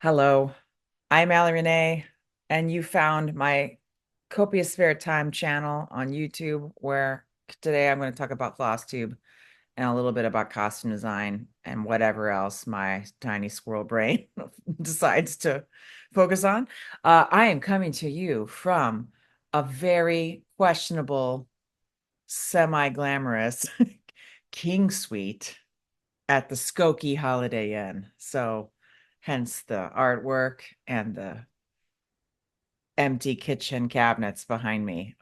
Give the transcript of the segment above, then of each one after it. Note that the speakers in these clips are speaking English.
Hello, I'm Allie Renee, and you found my Copious Spare Time channel on YouTube, where today I'm going to talk about Flosstube and a little bit about costume design and whatever else my tiny squirrel brain decides to focus on. I am coming to you from a very questionable, semi-glamorous King Suite at the Skokie Holiday Inn. So, hence the artwork and the empty kitchen cabinets behind me.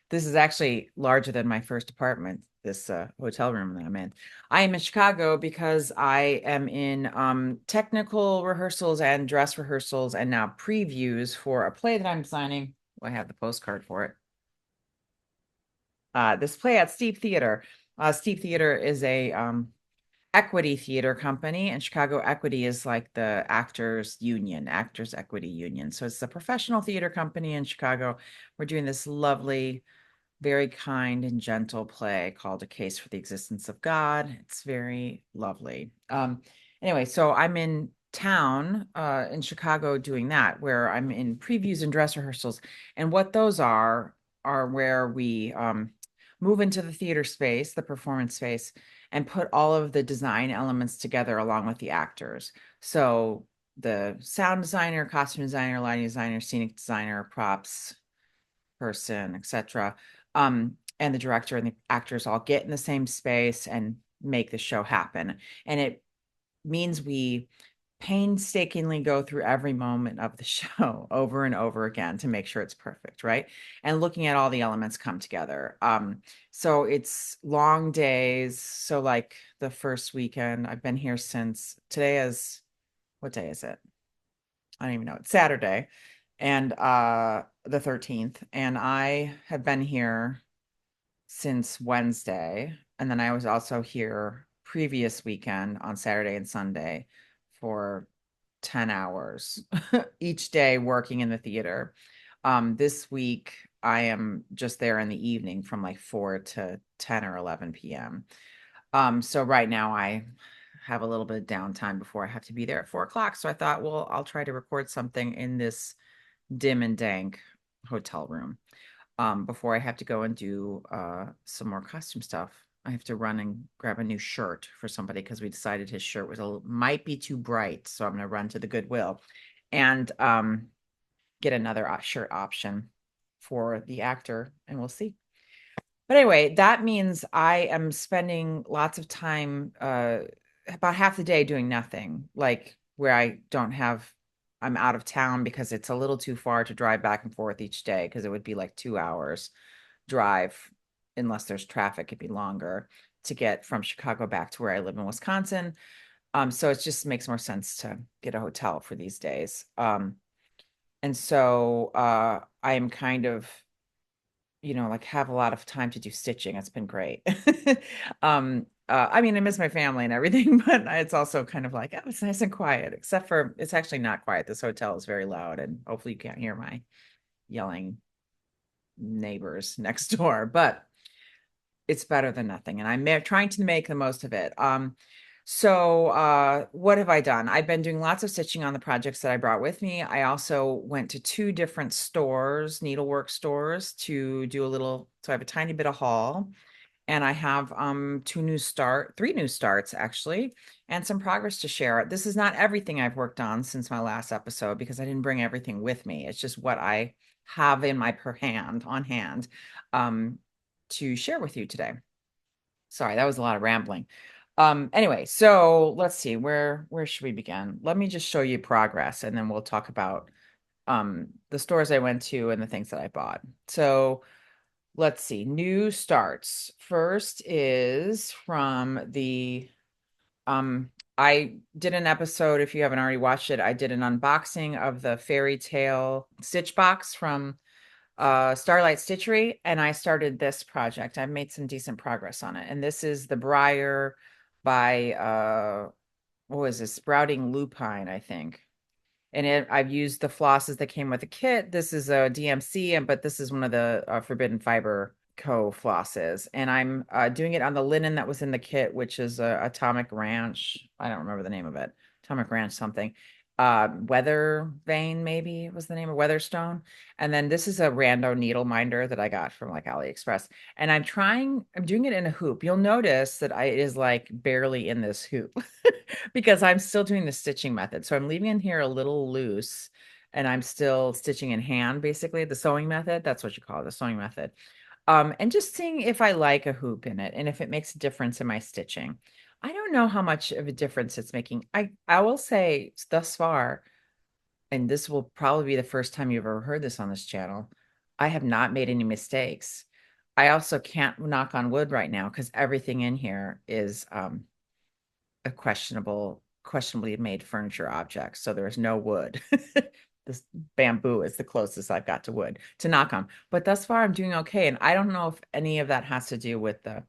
This is actually larger than my first apartment, this hotel room that I'm in. I am in Chicago because I am in technical rehearsals and dress rehearsals and now previews for a play that I'm designing. Well, I have the postcard for it. This play at Steve Theater. Steve Theater is a Equity Theater Company, and Chicago Equity is like the actors union, Actors Equity Union. So it's a professional theater company in Chicago. We're doing this lovely, very kind and gentle play called A Case for the Existence of God. It's very lovely. Anyway, so I'm in town in Chicago doing that, where I'm in previews and dress rehearsals. And what those are where we move into the theater space, the performance space, and put all of the design elements together along with the actors. So the sound designer, costume designer, lighting designer, scenic designer, props person, etc. And the director and the actors all get in the same space and make the show happen. And it means we painstakingly go through every moment of the show over and over again to make sure it's perfect, right? And looking at all the elements come together. So it's long days. So like the first weekend, I've been here since today is what day is it? I don't even know. It's Saturday and the 13th. And I have been here since Wednesday. And then I was also here previous weekend on Saturday and Sunday for 10 hours each day working in the theater. This week I am just there in the evening from like 4 to 10 or 11 p.m. So right now I have a little bit of downtime before I have to be there at 4 o'clock. So I thought, well, I'll try to record something in this dim and dank hotel room before I have to go and do some more costume stuff. I have to run and grab a new shirt for somebody because we decided his shirt was might be too bright. So I'm going to run to the Goodwill and get another shirt option for the actor, and we'll see. But anyway, that means I am spending lots of time, about half the day doing nothing, like where I don't have, I'm out of town because it's a little too far to drive back and forth each day because it would be like 2 hours drive, unless there's traffic, it'd be longer to get from Chicago back to where I live in Wisconsin. So it just makes more sense to get a hotel for these days. And so I am kind of like have a lot of time to do stitching. It's been great. I mean, I miss my family and everything, but it's also kind of like, oh, it's nice and quiet, except for it's actually not quiet. This hotel is very loud, and hopefully you can't hear my yelling neighbors next door, but it's better than nothing. And I'm trying to make the most of it. So what have I done? I've been doing lots of stitching on the projects that I brought with me. I also went to two different stores, needlework stores, to do a little, so I have a tiny bit of haul. And I have three new starts actually, and some progress to share. This is not everything I've worked on since my last episode because I didn't bring everything with me. It's just what I have in my on hand, um, to share with you today. Sorry, that was a lot of rambling. Anyway, so let's see, where should we begin? Let me just show you progress and then we'll talk about the stores I went to and the things that I bought. So let's see, new starts. First is from the I did an episode, if you haven't already watched it, I did an unboxing of the fairy tale stitch box from Starlight Stitchery, and I started this project. I've made some decent progress on it. And this is the Briar by what was this? Sprouting Lupine, I think. And I've used the flosses that came with the kit. This is a DMC, but this is one of the Forbidden Fiber Co. flosses. And I'm doing it on the linen that was in the kit, which is Atomic Ranch. I don't remember the name of it. Atomic Ranch something. Weather Vein, maybe was the name of Weatherstone. And then this is a rando needle minder that I got from like AliExpress. And I'm doing it in a hoop. You'll notice that it is like barely in this hoop because I'm still doing the stitching method. So I'm leaving in here a little loose and I'm still stitching in hand, basically the sewing method. That's what you call it, the sewing method. And just seeing if I like a hoop in it and if it makes a difference in my stitching. I don't know how much of a difference it's making. I will say thus far, and this will probably be the first time you've ever heard this on this channel, I have not made any mistakes. I also can't knock on wood right now because everything in here is a questionably made furniture object. So there is no wood. This bamboo is the closest I've got to wood to knock on. But thus far I'm doing okay. And I don't know if any of that has to do with the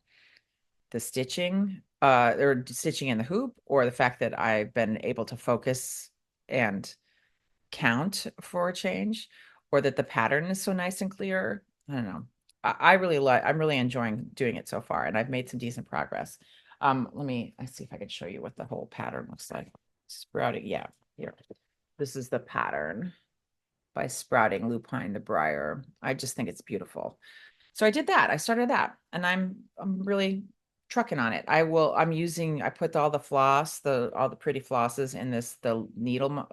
stitching, or stitching in the hoop, or the fact that I've been able to focus and count for a change, or that the pattern is so nice and clear. I don't know. I really I'm really enjoying doing it so far, and I've made some decent progress. I see if I can show you what the whole pattern looks like. Sprouting, yeah, here. This is the pattern by Sprouting Lupine the Briar. I just think it's beautiful. So I did that. I started that, and I'm really trucking on it. I put all the floss, all the pretty flosses in the needle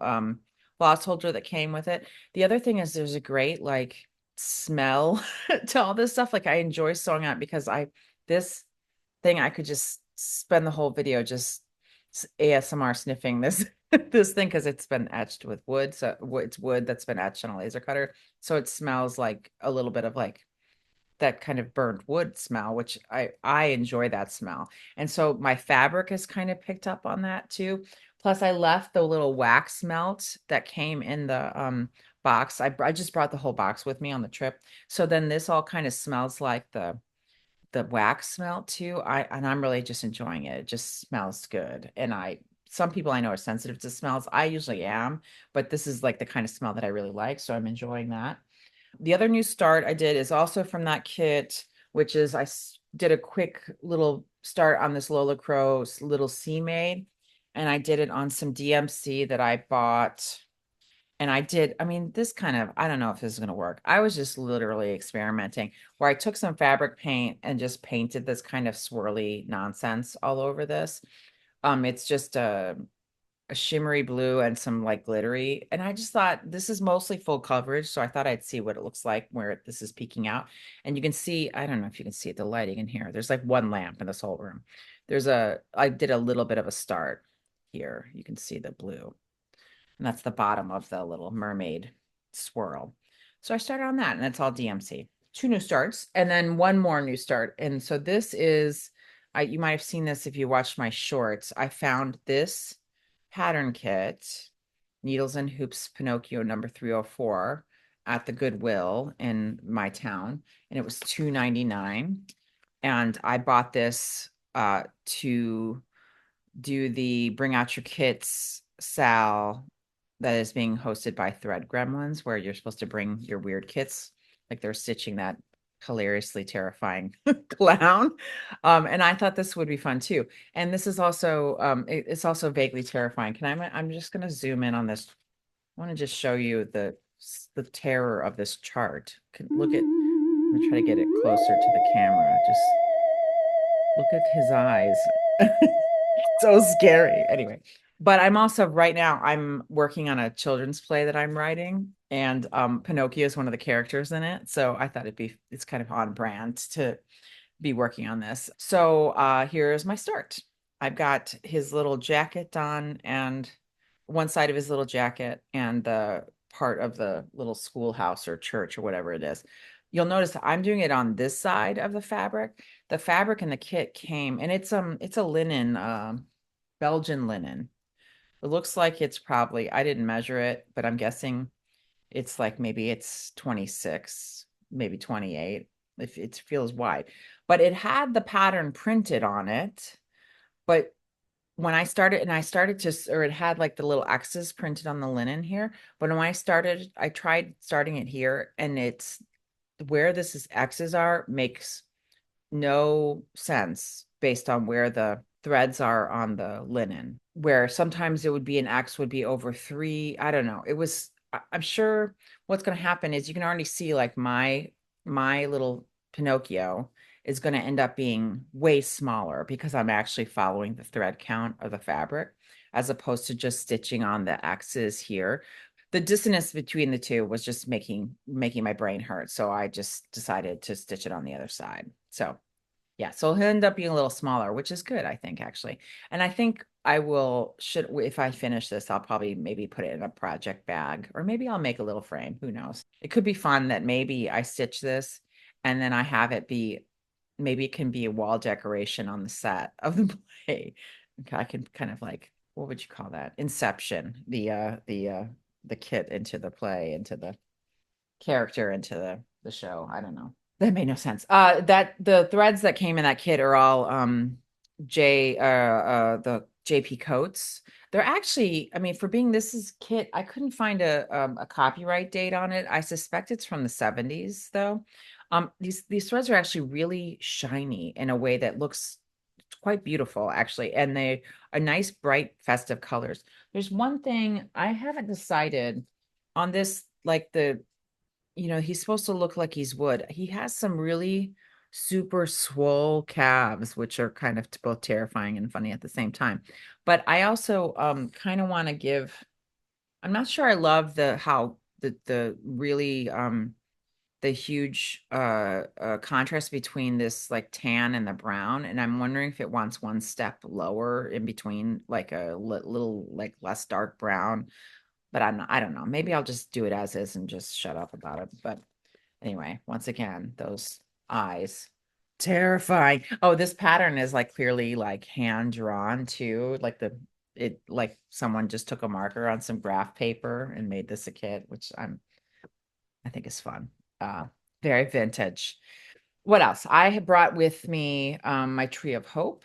floss holder that came with it. The other thing is there's a great like smell to all this stuff. Like I enjoy sewing on it because this thing I could just spend the whole video just ASMR sniffing this this thing because it's been etched with wood. So it's wood that's been etched on a laser cutter. So it smells like a little bit of like that kind of burnt wood smell, which I enjoy that smell. And so my fabric has kind of picked up on that too. Plus I left the little wax melt that came in the box. I just brought the whole box with me on the trip. So then this all kind of smells like the wax smell too. I'm really just enjoying it. It just smells good. And some people I know are sensitive to smells. I usually am, but this is like the kind of smell that I really like. So I'm enjoying that. The other new start I did is also from that kit, which is did a quick little start on this Lola Crow's little sea Maid, and I did it on some DMC that I bought. And I mean, I don't know if this is going to work. I was just literally experimenting where I took some fabric paint and just painted this kind of swirly nonsense all over this. It's just a shimmery blue and some like glittery. And I just thought this is mostly full coverage. So I thought I'd see what it looks like where this is peeking out. And you can see, I don't know if you can see the lighting in here. There's like one lamp in this whole room. I did a little bit of a start here. You can see the blue. And that's the bottom of the little mermaid swirl. So I started on that and it's all DMC. Two new starts and then one more new start. And so this is, you might have seen this if you watched my shorts. I found this pattern kit, Needles and Hoops Pinocchio number 304 at the Goodwill in my town. And it was $2.99. And I bought this to do the Bring Out Your Kits Sal that is being hosted by Thread Gremlins, where you're supposed to bring your weird kits, like they're stitching that hilariously terrifying clown. And I thought this would be fun too. And this is also it's also vaguely terrifying. I'm just going to zoom in on this. I want to just show you the terror of this chart. I'm gonna try to get it closer to the camera. Just look at his eyes. So scary. Anyway, but I'm also right now I'm working on a children's play that I'm writing, and Pinocchio is one of the characters in it. So I thought it's kind of on brand to be working on this. So here's my start. I've got his little jacket on, and one side of his little jacket and the part of the little schoolhouse or church or whatever it is. You'll notice I'm doing it on this side of the fabric. The fabric in the kit came, and it's a linen, Belgian linen. It looks like it's probably, I didn't measure it, but I'm guessing it's like maybe it's 26, maybe 28, if it feels wide. But it had the pattern printed on it. But when I started to, or it had like the little X's printed on the linen here. But when I tried starting it here, and it's where this is X's are makes no sense based on where the threads are on the linen, where sometimes it would be an X would be over three. I don't know. It was, I'm sure what's going to happen is you can already see like my little Pinocchio is going to end up being way smaller because I'm actually following the thread count of the fabric as opposed to just stitching on the X's here. The dissonance between the two was just making my brain hurt. So I just decided to stitch it on the other side. So yeah, so he'll end up being a little smaller, which is good, I think, actually. And I think I will, should, if I finish this, I'll probably maybe put it in a project bag, or maybe I'll make a little frame. Who knows? It could be fun that maybe I stitch this and then I have it be, maybe it can be a wall decoration on the set of the play. Okay, I can kind of like, what would you call that? Inception, the kit into the play, into the character, into the show. I don't know. That made no sense. That the threads that came in that kit are all the JP coats. They're actually, I mean, for being this is kit, I couldn't find a copyright date on it. I suspect it's from the 70s though. These threads are actually really shiny in a way that looks quite beautiful actually, and they are nice, bright, festive colors. There's one thing I haven't decided on this, like the he's supposed to look like he's wood. He has some really super swole calves, which are kind of both terrifying and funny at the same time. But I also kind of want to give, I'm not sure I love the how the really the huge contrast between this like tan and the brown, and I'm wondering if it wants one step lower in between, like a little like less dark brown. But I don't know. Maybe I'll just do it as is and just shut up about it. But anyway, once again, those eyes. Terrifying. Oh, this pattern is like clearly like hand drawn too. Like it like someone just took a marker on some graph paper and made this a kit, which I think is fun. Uh very vintage. What else? I have brought with me my tree of hope.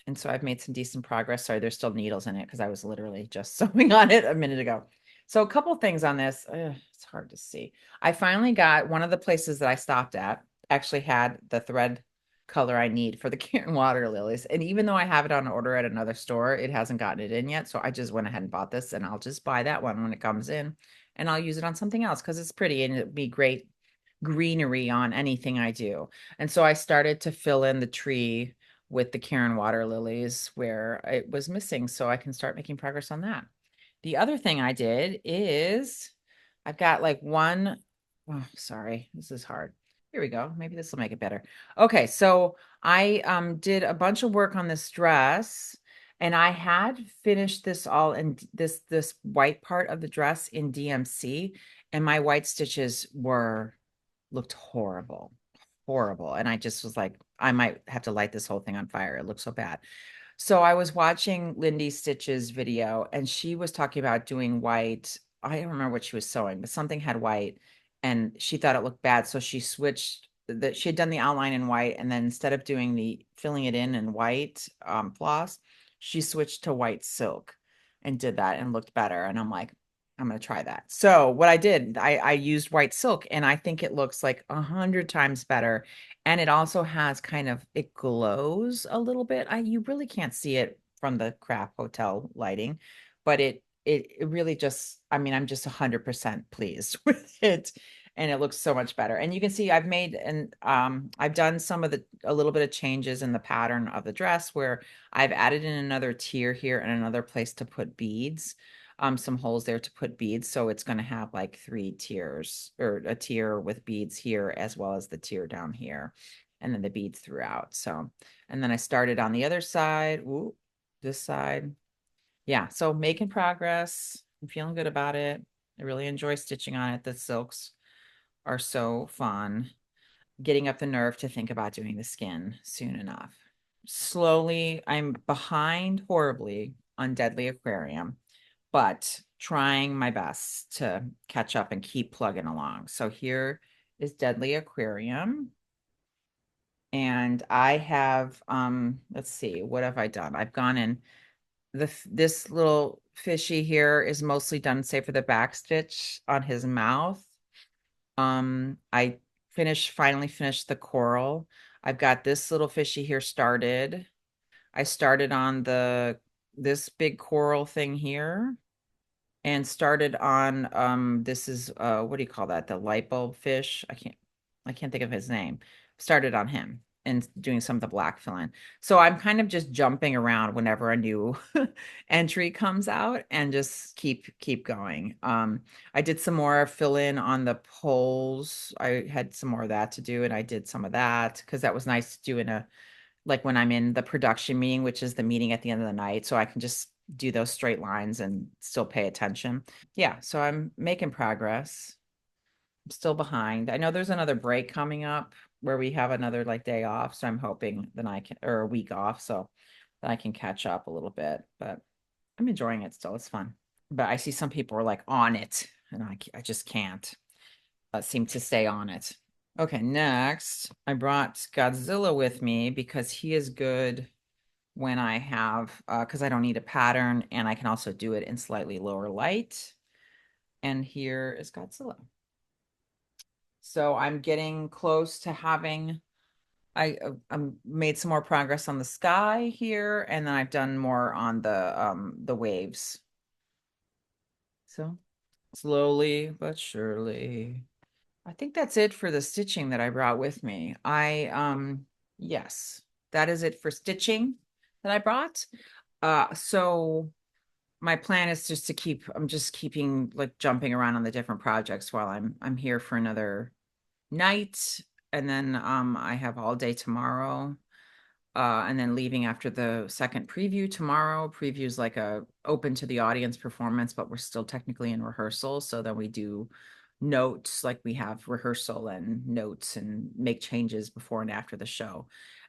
And so I've made some decent progress. Sorry, there's still needles in it because I was literally just sewing on it a minute ago. So a couple things on this. It's hard to see. I finally got one of the places that I stopped at actually had the thread color I need for the Karen water lilies. And even though I have it on order at another store, it hasn't gotten it in yet. So I just went ahead and bought this, and I'll just buy that one when it comes in, and I'll use it on something else because it's pretty and it'd be great greenery on anything I do. And so I started to fill in the tree with the Karen water lilies where it was missing, so I can start making progress on that. The other thing I did is I've got like one, oh, sorry, this is hard. Here we go. Maybe this will make it better. Okay, so I did a bunch of work on this dress, and I had finished this all in this white part of the dress in DMC, and my white stitches were looked horrible, horrible. And I just was like, I might have to light this whole thing on fire. It looks so bad. So I was watching Lindy Stitch's video, and she was talking about doing white. I don't remember what she was sewing, but something had white, and she thought it looked bad. So she switched that she had done the outline in white, and then instead of doing the filling it in white floss, she switched to white silk and did that and looked better. And I'm like, I'm gonna try that. So what I did, I used white silk, and I think it looks like 100 times better. And it also has kind of, it glows a little bit. You really can't see it from the crap hotel lighting, but it really just, I mean, I'm just 100% pleased with it. And it looks so much better. And you can see I've made, and I've done some of a little bit of changes in the pattern of the dress where I've added in another tier here and another place to put beads, some holes there to put beads. So it's going to have like 3 tiers, or a tier with beads here as well as the tier down here, and then the beads throughout. So, and then I started on the other side. Ooh, this side. Yeah, so making progress. I'm feeling good about it. I really enjoy stitching on it. The silks are so fun. Getting up the nerve to think about doing the skin soon enough. Slowly, I'm behind horribly on Deadly Aquarium, but trying my best to catch up and keep plugging along. So here is Deadly Aquarium. And I have, let's see, what have I done? I've gone in this little fishy here is mostly done, save for the back stitch on his mouth. I finally finished the coral. I've got this little fishy here started. I started on the this big coral thing here and started on this is what do you call that? The light bulb fish. I can't think of his name. Started on him and doing some of the black fill-in. So I'm kind of just jumping around whenever a new entry comes out and just keep going. I did some more fill-in on the poles. I had some more of that to do, and I did some of that because that was nice to do in a like when I'm in the production meeting, which is the meeting at the end of the night, so I can just do those straight lines and still pay attention. Yeah, so I'm making progress. I'm still behind. I know there's another break coming up where we have another like day off, so I'm hoping that I can, or a week off, so that I can catch up a little bit. But I'm enjoying it still. It's fun. But I see some people are like on it, and I just can't seem to stay on it. Okay, next, I brought Godzilla with me because he is good when I have, because I don't need a pattern and I can also do it in slightly lower light. And here is Godzilla. So I'm getting close to having, I'm made some more progress on the sky here, and then I've done more on the waves. So slowly but surely. I think that's it for the stitching that I brought with me. Yes, that is it for stitching that I brought. So my plan is just to I'm just keeping like jumping around on the different projects while I'm here for another night. And then I have all day tomorrow. And then leaving after the second preview tomorrow. Preview is like a open to the audience performance, but we're still technically in rehearsal. So then we do notes, like we have rehearsal and notes and make changes before and after the show.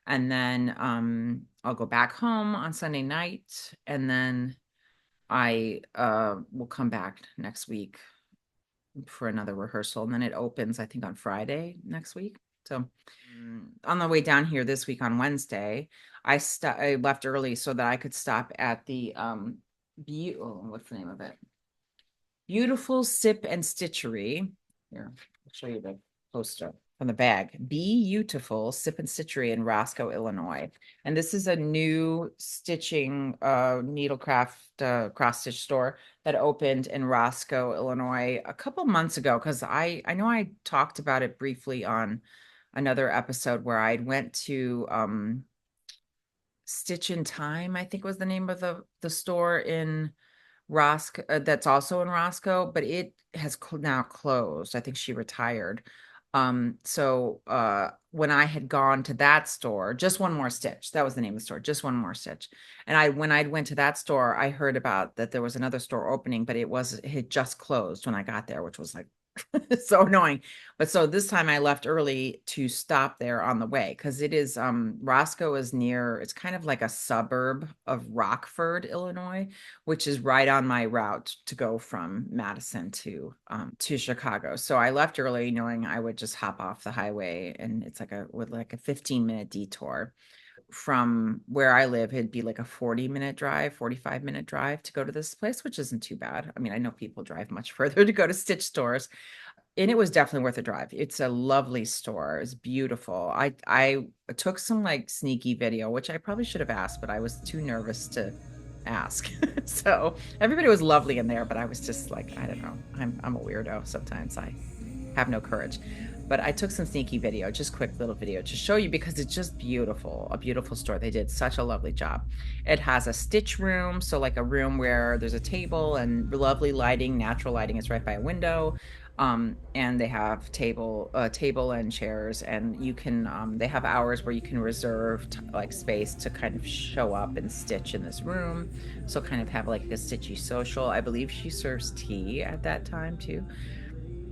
And then I'll go back home on Sunday night, and then I will come back next week for another rehearsal. And then it opens, I think, on Friday next week. So on the way down here this week on Wednesday, I left early so that I could stop at the what's the name of it? Beautiful Sip and Stitchery. Here, I'll show you the poster from the bag. Beautiful Sip and Stitchery in Roscoe, Illinois. And this is a new stitching needlecraft cross stitch store that opened in Roscoe, Illinois a couple months ago, because I know I talked about it briefly on another episode where I went to Stitch in Time, I think was the name of the store in Roscoe, that's also in Roscoe, but it has now closed. I think she retired. So when I had gone to that store, Just One More Stitch, that was the name of the store, Just One More Stitch. And when I went to that store, I heard about that there was another store opening, but it had just closed when I got there, which was like so annoying. But so this time I left early to stop there on the way, because it is Roscoe is near, it's kind of like a suburb of Rockford, Illinois, which is right on my route to go from Madison to Chicago. So I left early knowing I would just hop off the highway, and it's like a 15-minute detour. From where I live, it'd be like a 40-minute drive, 45-minute drive to go to this place, which isn't too bad. I mean, I know people drive much further to go to stitch stores, and it was definitely worth a drive. It's a lovely store. It's beautiful. I took some like sneaky video, which I probably should have asked, but I was too nervous to ask. So everybody was lovely in there, but I was just like, I don't know. I'm a weirdo. Sometimes I have no courage. But I took some sneaky video, just quick little video to show you, because it's just beautiful, a beautiful store. They did such a lovely job. It has a stitch room, so like a room where there's a table and lovely lighting, natural lighting. It's right by a window. And they have table and chairs, and you can they have hours where you can reserve like space to kind of show up and stitch in this room, so kind of have like a stitchy social. I believe she serves tea at that time too.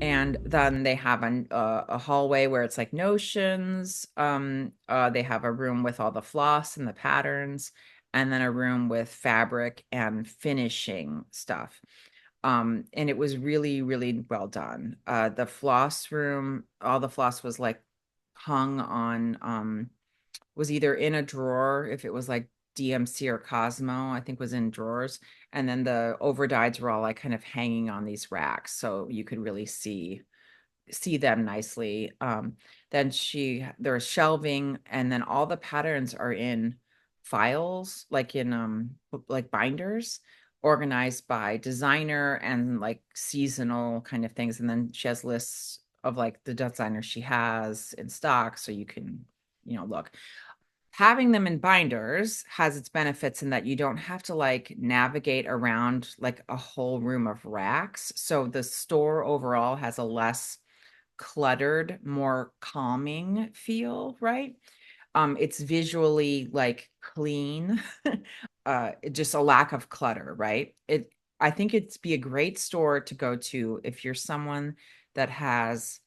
And then they have a hallway where it's like notions. They have a room with all the floss and the patterns, and then a room with fabric and finishing stuff. And it was really, really well done. The floss room, all the floss was like hung on, was either in a drawer, if it was like DMC or Cosmo, I think was in drawers. And then the overdyes were all like kind of hanging on these racks, so you could really see them nicely. Then there's shelving, and then all the patterns are in files, like in like binders, organized by designer and like seasonal kind of things. And then she has lists of like the designers she has in stock, so you can, look. Having them in binders has its benefits in that you don't have to like navigate around like a whole room of racks. So the store overall has a less cluttered, more calming feel, right? It's visually like clean, just a lack of clutter, right? I think it'd be a great store to go to if you're someone that has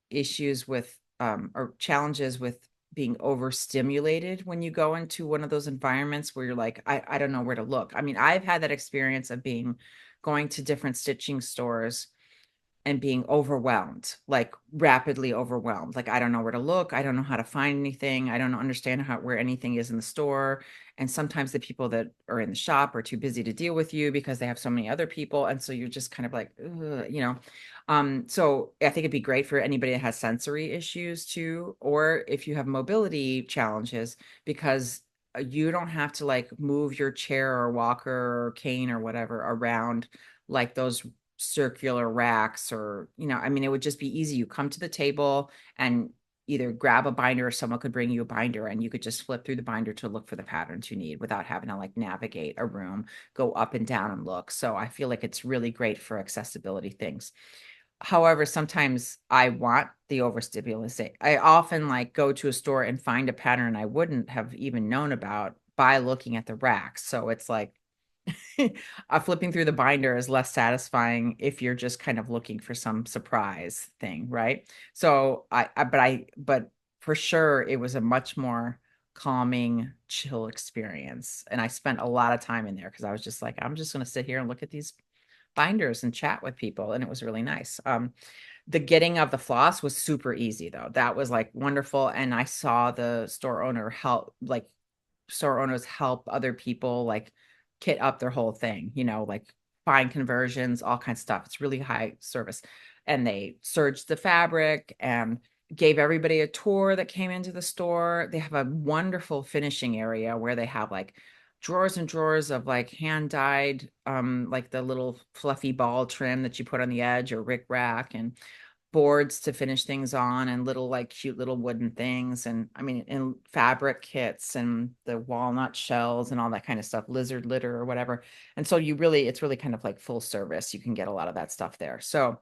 issues with or challenges with being overstimulated when you go into one of those environments where you're like, I don't know where to look. I mean, I've had that experience of being going to different stitching stores and being overwhelmed, like rapidly overwhelmed. Like I don't know where to look. I don't know how to find anything. I don't understand how where anything is in the store. And sometimes the people that are in the shop are too busy to deal with you because they have so many other people. And so you're just kind of like, ugh. So I think it'd be great for anybody that has sensory issues too, or if you have mobility challenges, because you don't have to like move your chair or walker or cane or whatever around like those circular racks, or I mean, it would just be easy. You come to the table and either grab a binder, or someone could bring you a binder, and you could just flip through the binder to look for the patterns you need without having to like navigate a room, go up and down and look. So I feel like it's really great for accessibility things. However, sometimes I want the overstimulation. I often like go to a store and find a pattern I wouldn't have even known about by looking at the racks. So it's like flipping through the binder is less satisfying if you're just kind of looking for some surprise thing, right? So but for sure it was a much more calming, chill experience. And I spent a lot of time in there because I was just like, I'm just going to sit here and look at these binders and chat with people. And it was really nice. The getting of the floss was super easy though. That was like wonderful. And I saw the store owners help other people like kit up their whole thing, like find conversions, all kinds of stuff. It's really high service. And they serged the fabric and gave everybody a tour that came into the store. They have a wonderful finishing area where they have like drawers and drawers of like hand dyed, like the little fluffy ball trim that you put on the edge, or rick rack, and boards to finish things on, and little like cute little wooden things, and I mean, and fabric kits and the walnut shells and all that kind of stuff, lizard litter or whatever. And so it's really kind of like full service. You can get a lot of that stuff there. So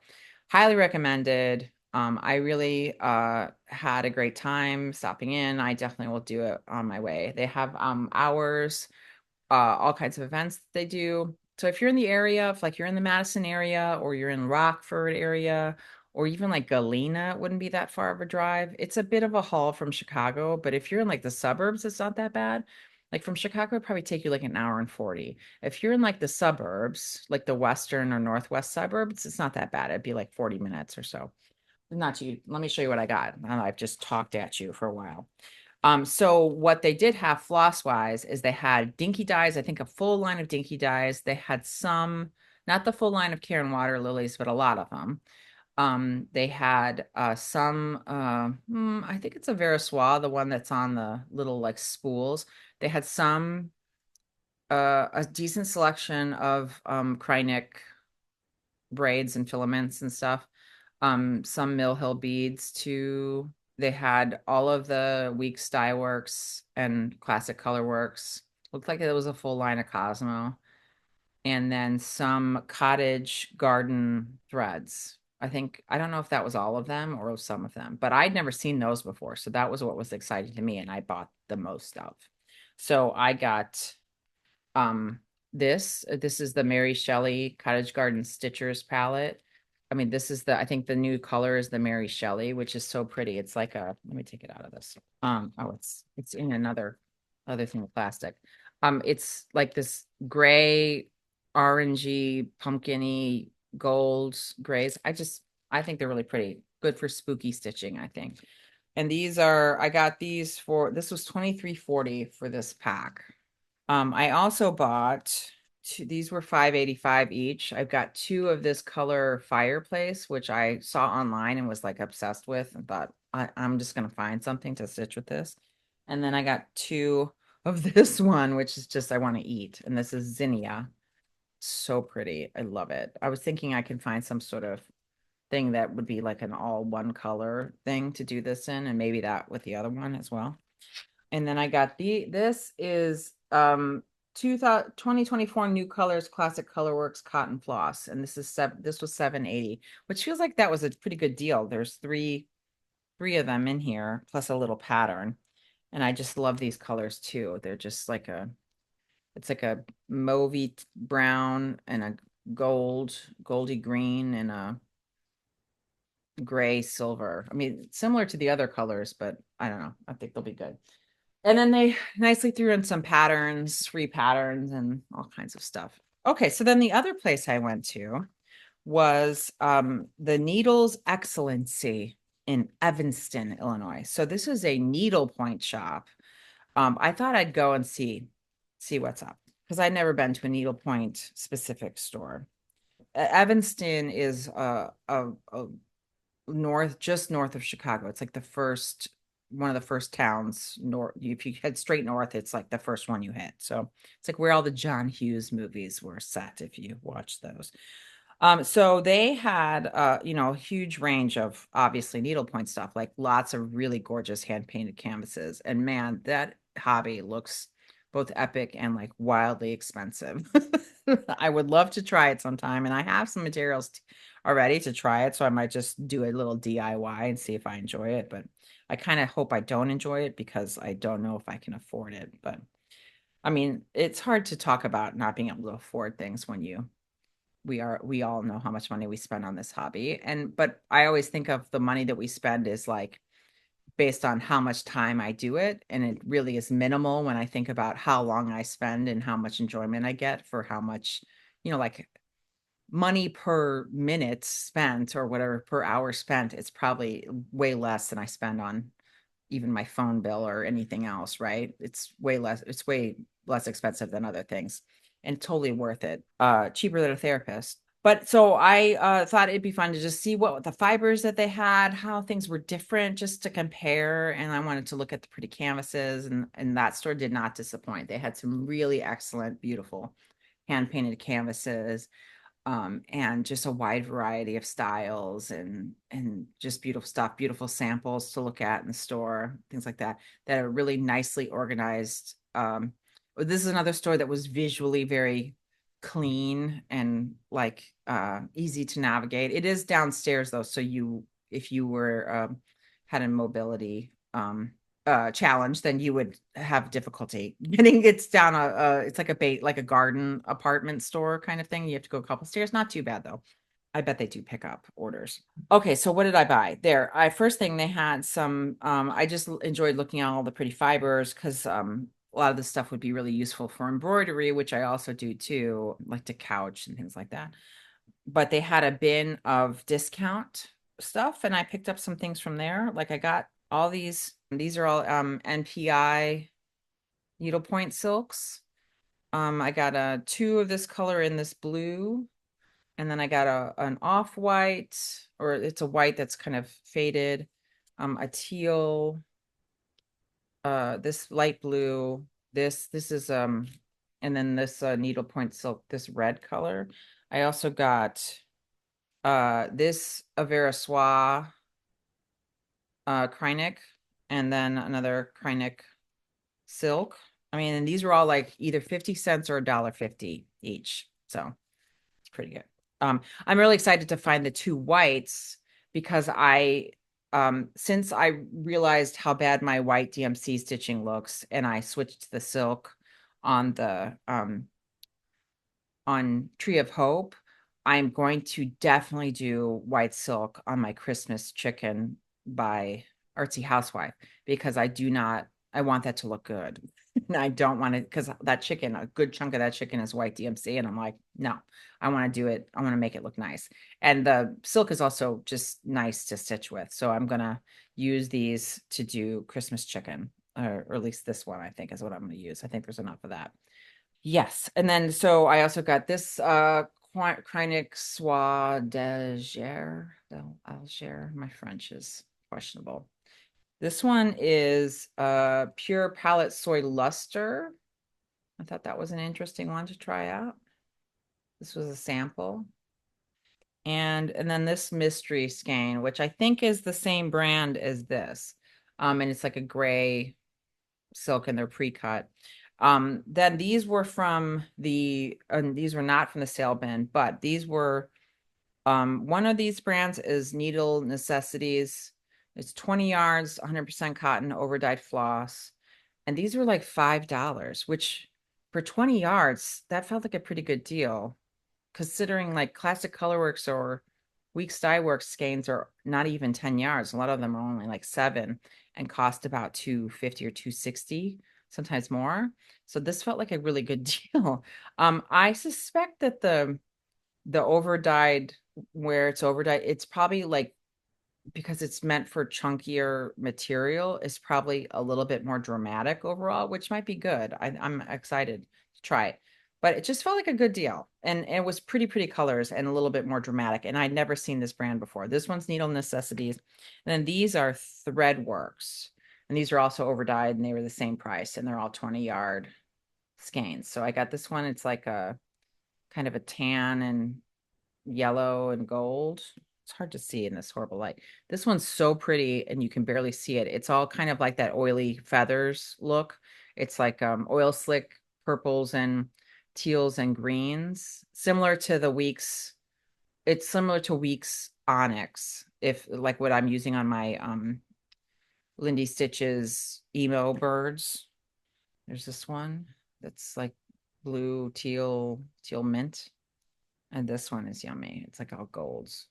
highly recommended. I really had a great time stopping in. I definitely will do it on my way. They have hours, all kinds of events that they do. So if you're in the area, if like you're in the Madison area, or you're in Rockford area, or even like Galena, it wouldn't be that far of a drive. It's a bit of a haul from Chicago, but if you're in like the suburbs, it's not that bad. Like from Chicago, it'd probably take you like an hour and 40. If you're in like the suburbs, like the western or northwest suburbs, it's not that bad. It'd be like 40 minutes or so. Not you. Let me show you what I got. I've just talked at you for a while. So what they did have floss wise is they had dinky dyes, I think a full line of dinky dyes. They had some, not the full line of Karen water lilies, but a lot of them. They had some, I think it's a Veriswa, the one that's on the little like spools. They had some, a decent selection of Krynic braids and filaments and stuff. Some Mill Hill beads too. They had all of the Weeks Dye Works and Classic Color Works. Looked like it was a full line of Cosmo. And then some cottage garden threads. I don't know if that was all of them or some of them, but I'd never seen those before. So that was what was exciting to me, and I bought the most of. So I got um this is the Mary Shelley Cottage Garden Stitchers palette. I mean, this is the I think the new color is the Mary Shelley, which is so pretty. It's like a let me take it out of this. Oh, it's in another other thing of plastic. It's like this gray, orangey, pumpkiny, gold grays. I think they're really pretty. Good for spooky stitching, I think. And I got these for this was 23.40 for this pack. I also bought these were 5.85 each. I've got two of this color fireplace, which I saw online and was like obsessed with and thought I'm just gonna find something to stitch with this. And then I got two of this one, which is just I want to eat. And this is zinnia. So pretty. I love it. I was thinking I can find some sort of thing that would be like an all one color thing to do this in, and maybe that with the other one as well. And then I got this is 2024 New Colors Classic Colorworks Cotton Floss, and this was 780, which feels like that was a pretty good deal. There's three of them in here plus a little pattern, and I just love these colors too. They're just like it's like a mauvey brown and a goldy green and a gray silver. I mean, similar to the other colors, but I don't know. I think they'll be good. And then they nicely threw in some patterns, free patterns, and all kinds of stuff. Okay, so then the other place I went to was the Needles Excellency in Evanston, Illinois. So this is a needlepoint shop. I thought I'd go and see what's up because I'd never been to a needlepoint specific store. Evanston is a just north of Chicago. It's like one of the first towns north. If you head straight north, it's like the first one you hit. So it's like where all the John Hughes movies were set, if you watch those. So they had a huge range of obviously needlepoint stuff, like lots of really gorgeous hand painted canvases. And man, that hobby looks both epic and like wildly expensive. I would love to try it sometime, and I have some materials already to try it, so I might just do a little DIY and see if I enjoy it. But I kind of hope I don't enjoy it because I don't know if I can afford it. But I mean, it's hard to talk about not being able to afford things when we all know how much money we spend on this hobby. But I always think of the money that we spend is like based on how much time I do it, and it really is minimal when I think about how long I spend and how much enjoyment I get for how much, like money per minute spent or whatever per hour spent. It's probably way less than I spend on even my phone bill or anything else, right? It's way less expensive than other things and totally worth it. Cheaper than a therapist. But so I thought it'd be fun to just see what the fibers that they had, how things were different, just to compare. And I wanted to look at the pretty canvases, and that store did not disappoint. They had some really excellent, beautiful hand painted canvases, and just a wide variety of styles and just beautiful stuff, beautiful samples to look at in the store, things like that are really nicely organized. This is another store that was visually very clean and like easy to navigate. It is downstairs though, so if you were had a mobility challenge, then you would have difficulty getting it's down it's like like a garden apartment store kind of thing. You have to go a couple stairs. Not too bad though. I bet they do pick up orders. Okay, so what did I buy? First thing they had some I just enjoyed looking at all the pretty fibers because a lot of this stuff would be really useful for embroidery, which I also do too, like to couch and things like that. But they had a bin of discount stuff, and I picked up some things from there. Like I got all these are all NPI needlepoint silks. I got two of this color in this blue, and then I got an off-white, or it's a white that's kind of faded, a teal, this light blue, this is and then this needlepoint silk, this red color. I also got this Avera Soie Krynic, and then another Krynic silk. I mean, and these were all like either 50 cents or $1.50 each. So it's pretty good. I'm really excited to find the two whites because since I realized how bad my white DMC stitching looks and I switched to the silk on the on Tree of Hope, I'm going to definitely do white silk on my Christmas chicken by Artsy Housewife because I want that to look good. And I don't want it because that chicken, a good chunk of that chicken is white DMC. And I'm like, no, I want to do it. I want to make it look nice. And the silk is also just nice to stitch with. So I'm going to use these to do Christmas chicken, or at least this one, I think is what I'm going to use. I think there's enough of that. Yes. And then so I also got this Krynic Soie d'Alger. My French is questionable. This one is pure palette soy luster. I thought that was an interesting one to try out. This was a sample. And then this mystery skein, which I think is the same brand as this. And it's like a gray silk and they're pre-cut. Then these were from these were not from the sale bin, but these were one of these brands is Needle Necessities. It's 20 yards, 100% cotton, overdyed floss. And these were like $5, which for 20 yards, that felt like a pretty good deal, considering like Classic Colorworks or Weeks Dye Works skeins are not even 10 yards. A lot of them are only like 7 and cost about 250 or 260, sometimes more. So this felt like a really good deal. I suspect that the overdyed, where it's overdyed, it's probably like because it's meant for chunkier material, is probably a little bit more dramatic overall, which might be good. I'm excited to try it. But it just felt like a good deal. And it was pretty colors and a little bit more dramatic. And I'd never seen this brand before. This one's Needle Necessities. And then these are Threadworks. And these are also overdyed and they were the same price. And they're all 20-yard skeins. So I got this one. It's like a kind of a tan and yellow and gold. It's hard to see in this horrible light. This one's so pretty and you can barely see it. It's all kind of like that oily feathers look. It's like oil slick purples and teals and greens, similar to the Weeks. It's similar to Weeks Onyx, if like what I'm using on my Lindy Stitches emo birds. There's this one that's like blue, teal mint. And this one is yummy. It's like all golds.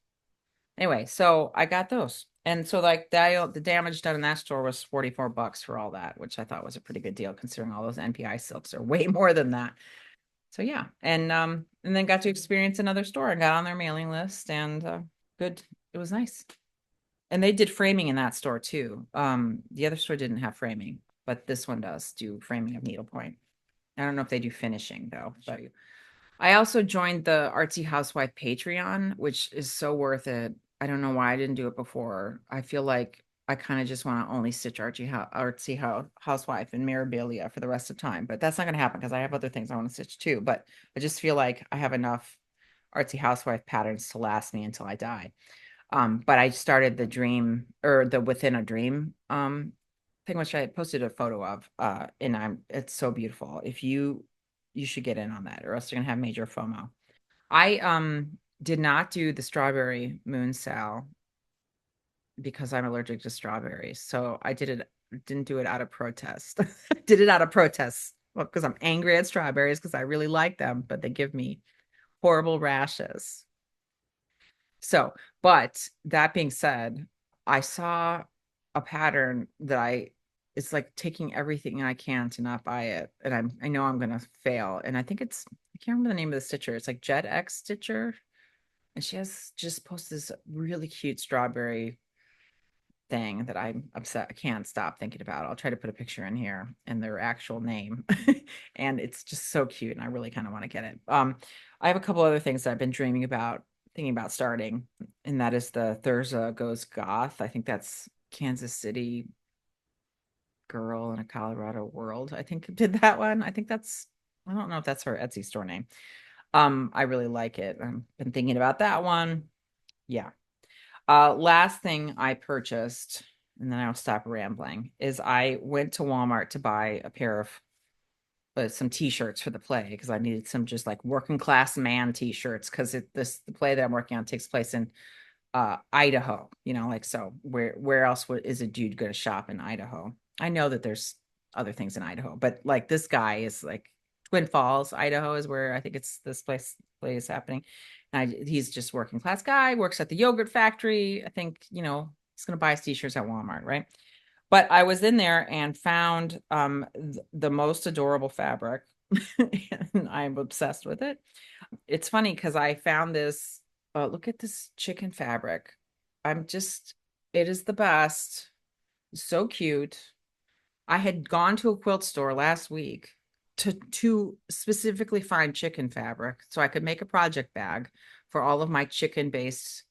Anyway, so I got those. And so like the damage done in that store was $44 for all that, which I thought was a pretty good deal considering all those NPI silks are way more than that. So yeah. And then got to experience another store and got on their mailing list and good. It was nice. And they did framing in that store too. The other store didn't have framing, but this one does do framing of needlepoint. I don't know if they do finishing though, but I also joined the Artsy Housewife Patreon, which is so worth it. I don't know why I didn't do it before. I feel like I kind of just want to only stitch Housewife and Mirabilia for the rest of time, but that's not going to happen because I have other things I want to stitch too. But I just feel like I have enough Artsy Housewife patterns to last me until I die. But I started the dream or the Within a Dream thing, which I posted a photo of, and it's so beautiful. If you should get in on that, or else you're gonna have major FOMO. I did not do the strawberry moon sal because I'm allergic to strawberries. So I didn't do it out of protest. Did it out of protest. Well, because I'm angry at strawberries because I really like them, but they give me horrible rashes. So, but that being said, I saw a pattern that it's like taking everything I can to not buy it. And I know I'm gonna fail. And I think I can't remember the name of the stitcher. It's like Jet X Stitcher. And she has just posted this really cute strawberry thing that I'm upset. I can't stop thinking about. I'll try to put a picture in here and their actual name. And it's just so cute. And I really kind of want to get it. I have a couple other things that I've been dreaming about, thinking about starting, and that is the Thurza Goes Goth. I think that's Kansas City Girl in a Colorado World. I think did that one. I don't know if that's her Etsy store name. I really like it. I've been thinking about that one. Yeah. Last thing I purchased, and then I'll stop rambling, is I went to Walmart to buy a pair of some t-shirts for the play because I needed some just like working class man t-shirts because the play that I'm working on takes place in Idaho, like so where else is a dude going to shop in Idaho? I know that there's other things in Idaho, but like this guy is like Twin Falls, Idaho is where I think it's this play is happening. And he's just working class guy, works at the yogurt factory. I think, he's going to buy his t-shirts at Walmart, right? But I was in there and found the most adorable fabric and I'm obsessed with it. It's funny because I found this. Look at this chicken fabric. It is the best. So cute. I had gone to a quilt store last week to specifically find chicken fabric so I could make a project bag for all of my chicken-based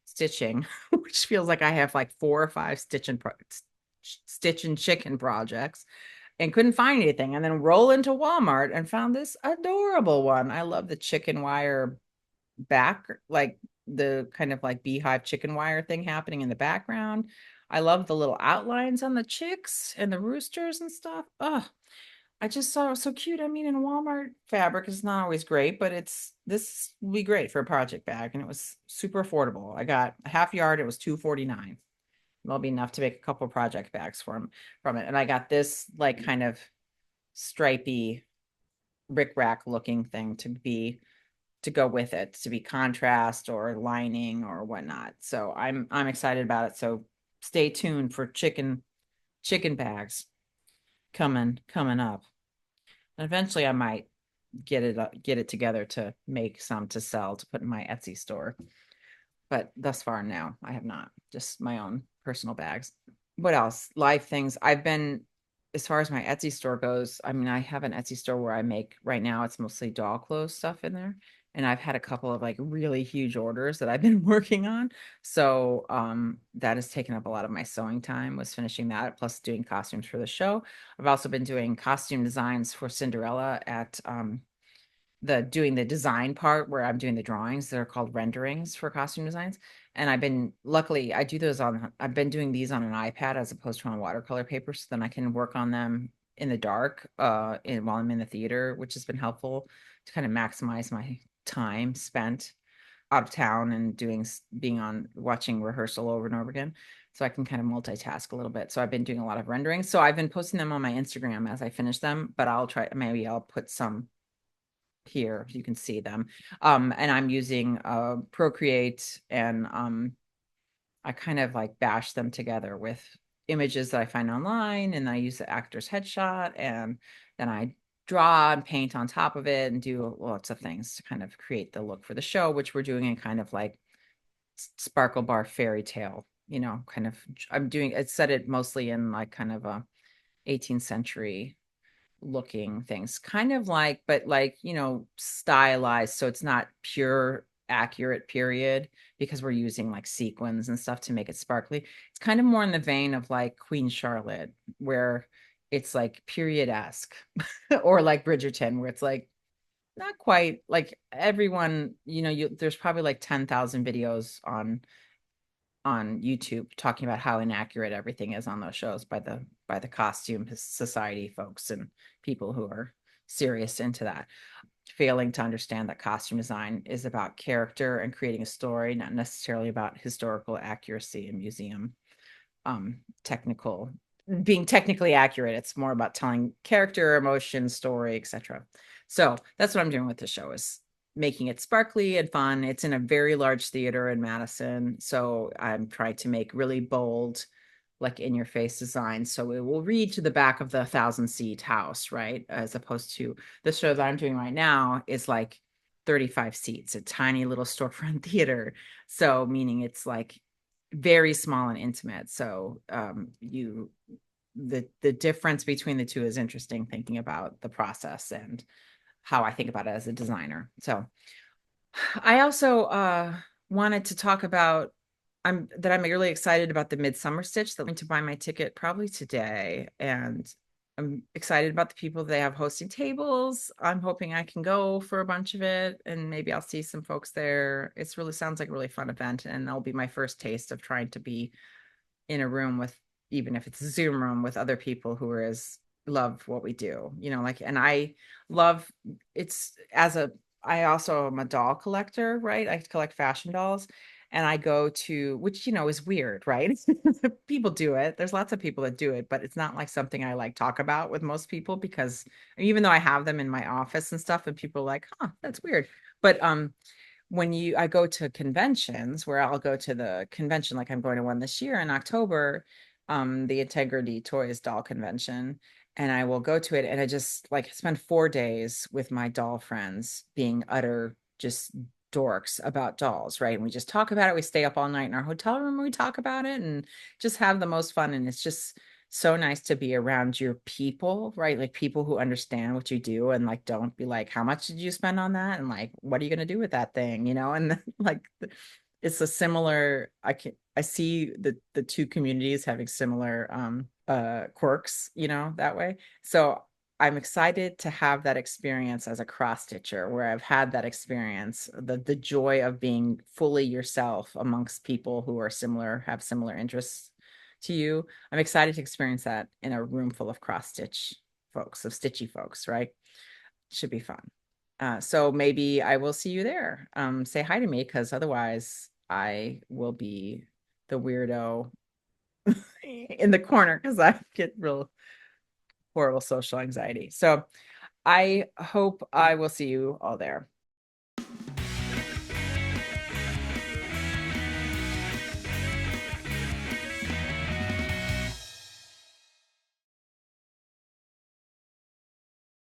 stitching, which feels like I have like 4 or 5 stitching stitch and chicken projects and couldn't find anything. And then roll into Walmart and found this adorable one. I love the chicken wire back, like the kind of like beehive chicken wire thing happening in the background. I love the little outlines on the chicks and the roosters and stuff. Oh, I just saw it was so cute. I mean, in Walmart fabric is not always great, but this will be great for a project bag, and it was super affordable. I got a half yard, it was $2.49. That'll be enough to make a couple project bags from it. And I got this like kind of stripy rickrack looking thing to go with it, to be contrast or lining or whatnot. So I'm excited about it. So stay tuned for chicken bags coming up. And eventually I might get it together to make some to sell to put in my Etsy store. But thus far now I have not, just my own personal bags. What else? Live things. I've been, as far as my Etsy store goes, I mean, I have an Etsy store where I make right now, it's mostly doll clothes stuff in there. And I've had a couple of like really huge orders that I've been working on. So that has taken up a lot of my sewing time, was finishing that, plus doing costumes for the show. I've also been doing costume designs for Cinderella at doing the design part where I'm doing the drawings that are called renderings for costume designs. And luckily I've been doing these on an iPad as opposed to on watercolor paper. So then I can work on them in the dark, while I'm in the theater, which has been helpful to kind of maximize my time spent out of town and being on watching rehearsal over and over again. So I can kind of multitask a little bit. So I've been doing a lot of renderings. So I've been posting them on my Instagram as I finish them, but maybe I'll put some here you can see them. And I'm using Procreate, and I kind of like bash them together with images that I find online, and I use the actor's headshot, and then I draw and paint on top of it and do lots of things to kind of create the look for the show, which we're doing in kind of like sparkle bar fairy tale, kind of. It's set it mostly in like kind of a 18th century looking things, kind of like, but like, stylized. So it's not pure accurate period, because we're using like sequins and stuff to make it sparkly. It's kind of more in the vein of like Queen Charlotte, where it's like period-esque, or like Bridgerton, where it's like not quite like everyone, there's probably like 10,000 videos on YouTube talking about how inaccurate everything is on those shows by the costume society folks and people who are serious into that, failing to understand that costume design is about character and creating a story, not necessarily about historical accuracy and museum technical being technically accurate. It's more about telling character, emotion, story, etc. So that's what I'm doing with the show, is making it sparkly and fun. It's in a very large theater in Madison, so I'm trying to make really bold, like in your face design, so it will read to the back of the 1,000-seat house, right? As opposed to the show that I'm doing right now is like 35 seats, a tiny little storefront theater. So meaning it's like very small and intimate. So the difference between the two is interesting, thinking about the process and how I think about it as a designer. So I also wanted to talk about I'm really excited about the Midsummer Stitch. That I'm going to buy my ticket probably today, and I'm excited about the people they have hosting tables. I'm hoping I can go for a bunch of it, and maybe I'll see some folks there. It's really sounds like a really fun event, and that'll be my first taste of trying to be in a room with, even if it's a Zoom room, with other people who are as love what we do, like, and I love it's as a I also am a doll collector, right? I collect fashion dolls, and I go to, which is weird, right? People do it. There's lots of people that do it, but it's not like something I like talk about with most people, because even though I have them in my office and stuff, and people are like, huh, that's weird. But I go to conventions, where I'll go to the convention, like I'm going to one this year in October, the Integrity Toys Doll Convention, and I will go to it, and I just like spend 4 days with my doll friends being utter just dorks about dolls, right? And we just talk about it. We stay up all night in our hotel room and we talk about it and just have the most fun. And it's just so nice to be around your people, right? Like people who understand what you do, and like don't be like, how much did you spend on that? And like, what are you going to do with that thing? And like it's a similar, I see the two communities having similar quirks, that way. So I'm excited to have that experience as a cross stitcher where I've had that experience, the joy of being fully yourself amongst people who are similar, have similar interests to you. I'm excited to experience that in a room full of cross stitch folks, of stitchy folks, right? Should be fun. So maybe I will see you there. Say hi to me because otherwise I will be the weirdo in the corner because I get real horrible social anxiety. So I hope I will see you all there.